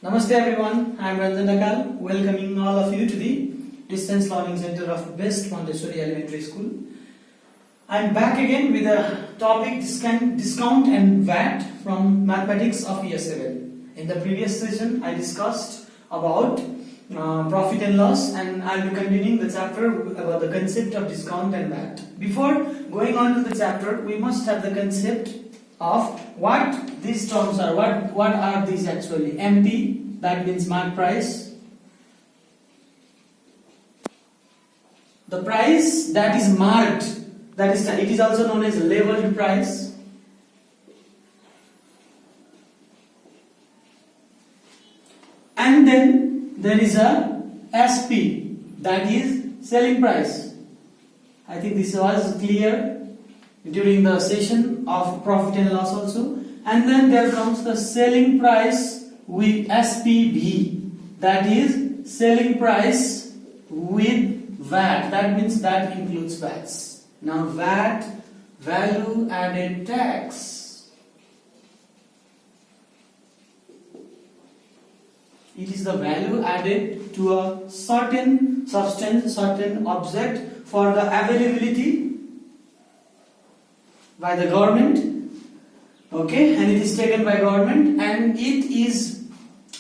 Namaste everyone, I am Ranjan Akal, welcoming all of you to the Distance Learning Center of Best Montessori Elementary School. I am back again with a topic discount and VAT from Mathematics of Year 7. In the previous session, I discussed about profit and loss, and I will be continuing the chapter about the concept of discount and VAT. Before going on to the chapter, we must have the concept of what these terms are. What are these actually? MP, that means mark price. The price that is marked, it is also known as labeled price. And then there is a SP, that is selling price. I think this was clear during the session of profit and loss also. And then there comes the selling price with SPV, that is selling price with VAT, that means that includes VATs. Now VAT, value added tax. It is the value added to a certain substance, certain object for the availability by the government, okay, and it is taken by government, and it is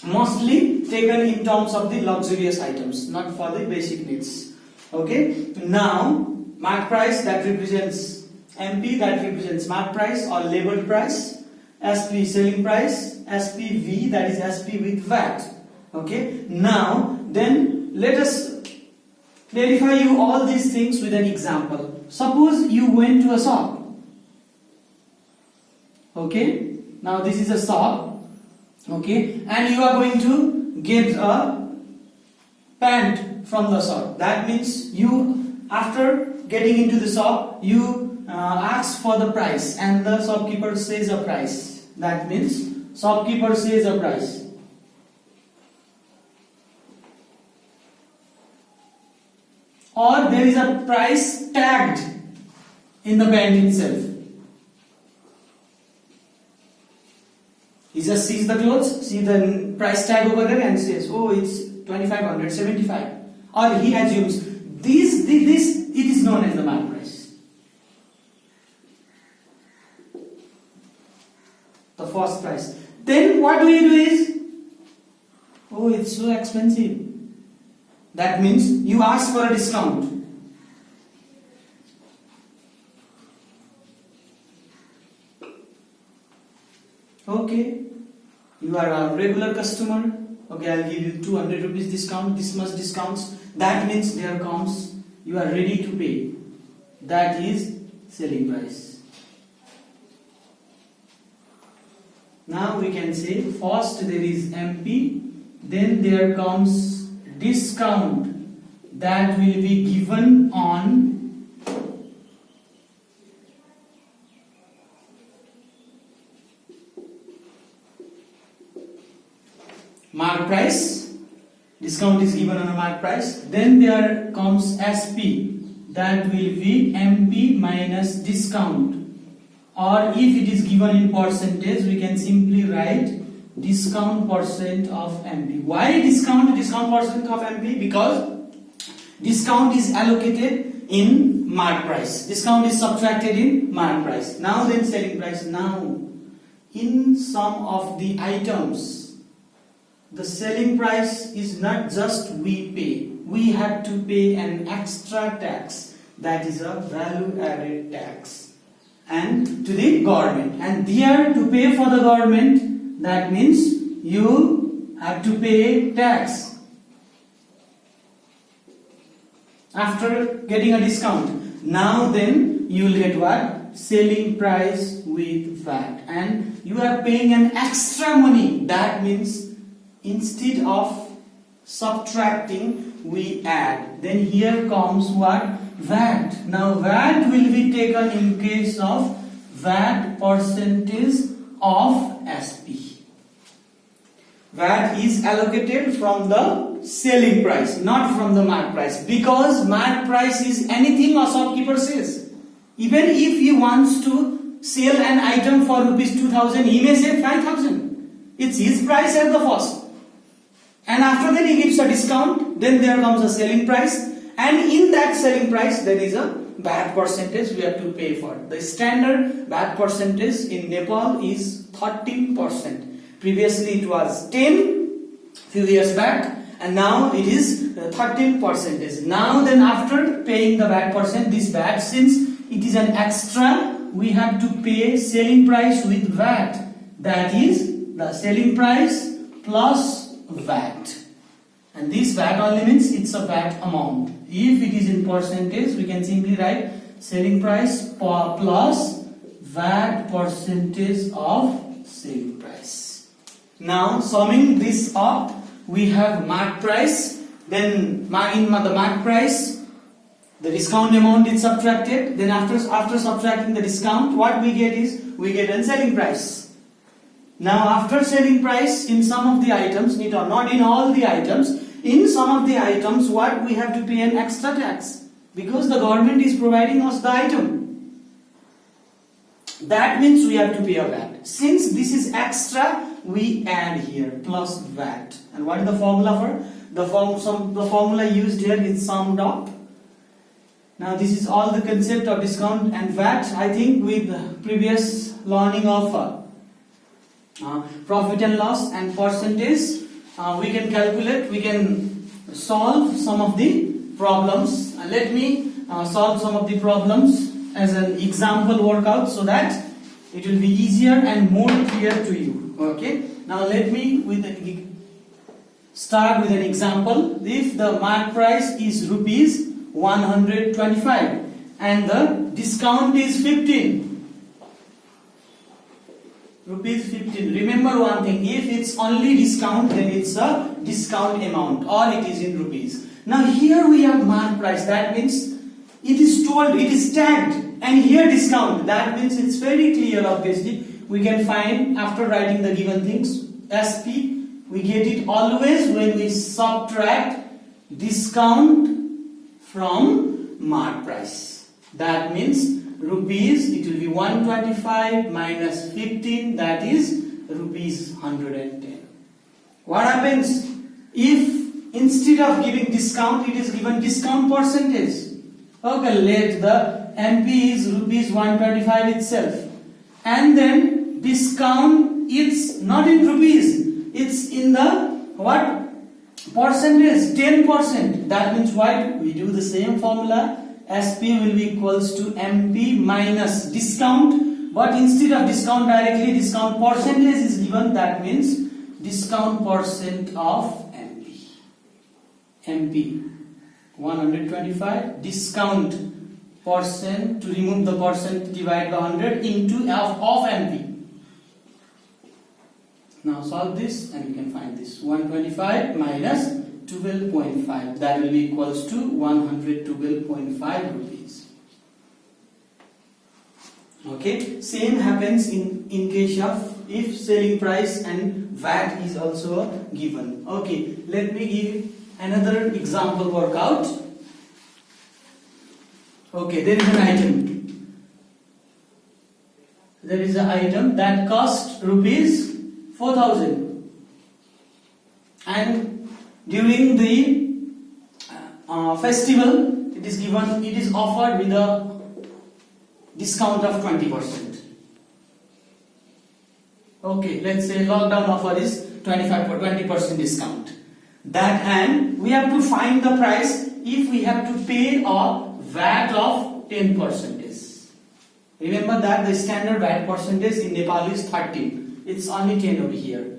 mostly taken in terms of the luxurious items, not for the basic needs. Okay, now mark price, that represents MP, that represents mark price or labeled price, SP selling price, SPV, that is SP with VAT. Okay, now then let us clarify you all these things with an example. Suppose you went to a shop. Okay, now this is a shop, okay, and you are going to get a pant from the shop. That means you, after getting into the shop, you ask for the price, and the shopkeeper says a price. That means shopkeeper says a price. Or there is a price tagged in the pant itself. He just sees the clothes, see the price tag over there and says, oh, it's 2500, 75. Or he assumes this it is known as the mark price. The first price. Then what we do is, oh, it's so expensive. That means you ask for a discount. Okay, you are a regular customer. Okay, I'll give you 200 rupees discount, this much discounts. That means there comes, you are ready to pay. That is selling price. Now we can say first there is MP, then there comes discount that will be given on mark price. Discount is given on a mark price. Then there comes SP, that will be MP minus discount. Or if it is given in percentage, we can simply write discount percent of MP. Why discount percent of MP? Because discount is allocated in mark price. Discount is subtracted in mark price. Now then selling price. Now in some of the items, the selling price is not just we pay. We have to pay an extra tax, that is a value added tax, and to the government. And there to pay for the government, that means you have to pay tax after getting a discount. Now then you will get what? Selling price with VAT, and you are paying an extra money. That means instead of subtracting, we add. Then here comes what? VAT. Now VAT will be taken in case of VAT percentage of SP. VAT is allocated from the selling price, not from the mark price, because mark price is anything a shopkeeper says. Even if he wants to sell an item for rupees 2000, he may say 5000. It's his price at the first. and after that he gives a discount, then there comes a selling price, and in that selling price there is a VAT percentage we have to pay for. The standard VAT percentage in Nepal is 13%. Previously it was 10 few years back, and now it is 13%. Now then, after paying the VAT percent, this VAT, since it is an extra, we have to pay selling price with VAT. That is the selling price plus VAT, and this VAT only means it's a VAT amount. If it is in percentage, we can simply write selling price plus VAT percentage of selling price. Now summing this up, we have mark price, then in the mark price the discount amount is subtracted, then after subtracting the discount, what we get is we get a selling price. Now after selling price, in some of the items, not in all the items, in some of the items what we have to pay an extra tax, because the government is providing us the item. That means we have to pay a VAT. Since this is extra, we add here plus VAT. And what is the formula for? The formula used here is summed up. Now this is all the concept of discount and VAT. I think with previous learning of profit and loss and percentage, we can calculate, we can solve some of the problems. Let me solve some of the problems as an example workout, so that it will be easier and more clear to you. Okay, now let me start with an example. If the mark price is rupees 125 and the discount is 15, rupees 15. Remember one thing, if it's only discount, then it's a discount amount or it is in rupees. Now here we have mark price, that means it is told, it is tagged, and here discount, that means it's very clear. Obviously we can find after writing the given things, SP, we get it always when we subtract discount from mark price. That means rupees, it will be 125 minus 15, that is rupees 110. What happens if instead of giving discount, it is given discount percentage? Okay, let the MP is rupees 125 itself, and then discount, it's not in rupees, it's in the what percentage, 10%. That means what? We do the same formula. SP will be equals to MP minus discount, but instead of discount directly, discount percentage is given. That means discount percent of MP. MP 125, discount percent, to remove the percent divide by 100 into of MP. Now solve this and you can find this. 125 minus 12.5, that will be equals to 112.5 rupees. Okay, same happens in case of if selling price and VAT is also given. Okay, let me give another example workout. Okay, there is an item. There is an item that cost rupees 4,000, and during the festival, it is given, it is offered with a discount of 20%. Okay, let's say lockdown offer is 20% discount. That, and we have to find the price if we have to pay a VAT of 10%. Remember that the standard VAT percentage in Nepal is 13. It's only 10 over here.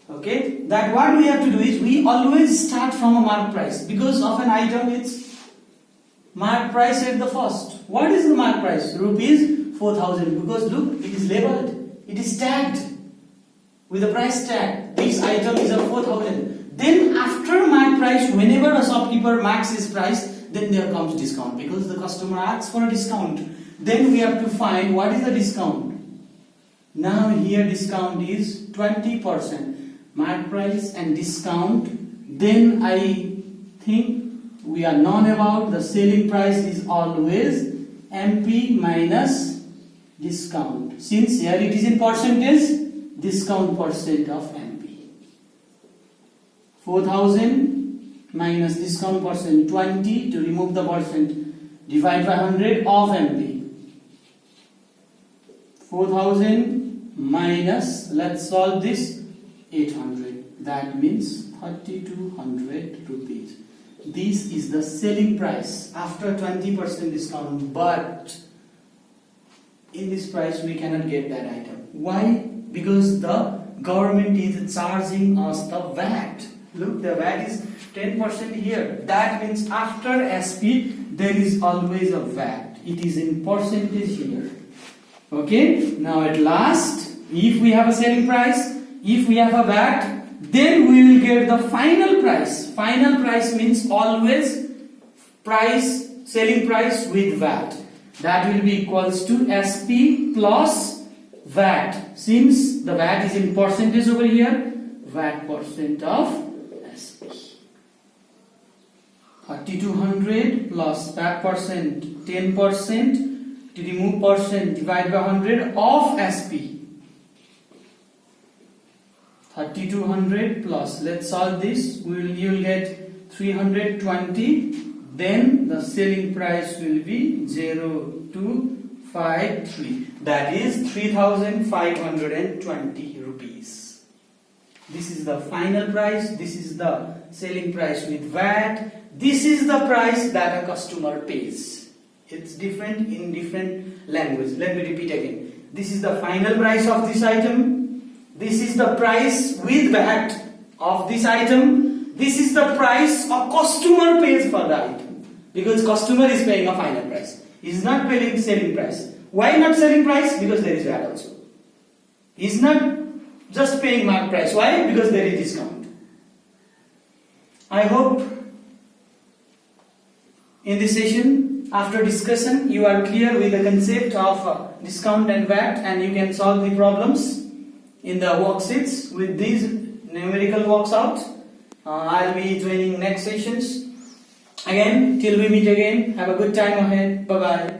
Okay, that what we have to do is we always start from a mark price, because of an item it's mark price at the first. What is the mark price? Rupees 4,000, because look, it is labeled, it is tagged with a price tag. This item is a 4,000. Then after mark price, whenever a shopkeeper marks his price, then there comes discount, because the customer asks for a discount. Then we have to find what is the discount. Now here discount is 20%. Mark price and discount, then I think we are known about the selling price is always MP minus discount. Since here it is in percentage, discount percent of MP. 4,000 minus discount percent 20 to remove the percent, divide by 100 of MP. 4,000 minus, let's solve this, 800. That means 3,200 rupees. This is the selling price after 20% discount, but in this price we cannot get that item. Why? Because the government is charging us the VAT. Look, the VAT is 10% here. That means after SP there is always a VAT. It is in percentage here. Okay, now at last, if we have a selling price, if we have a VAT, then we will get the final price. Final price means always price, selling price with VAT. That will be equals to SP plus VAT. Since the VAT is in percentage over here, VAT percent of SP. 3,200 plus VAT percent 10%, to remove percent divide by 100 of SP. 3,200 plus, let's solve this, you will get 320, then the selling price will be 0,253, that is 3,520 rupees. This is the final price, this is the selling price with VAT, this is the price that a customer pays. It's different in different language. Let me repeat again. This is the final price of this item. This is the price with VAT of this item. This is the price a customer pays for the item. Because customer is paying a final price. He is not paying selling price. Why not selling price? Because there is VAT also. He is not just paying market price. Why? Because there is discount. I hope in this session, after discussion, you are clear with the concept of discount and VAT, and you can solve the problems in the worksheets with these numerical works out. I'll be joining next sessions. Again, till we meet again, have a good time ahead. Bye bye.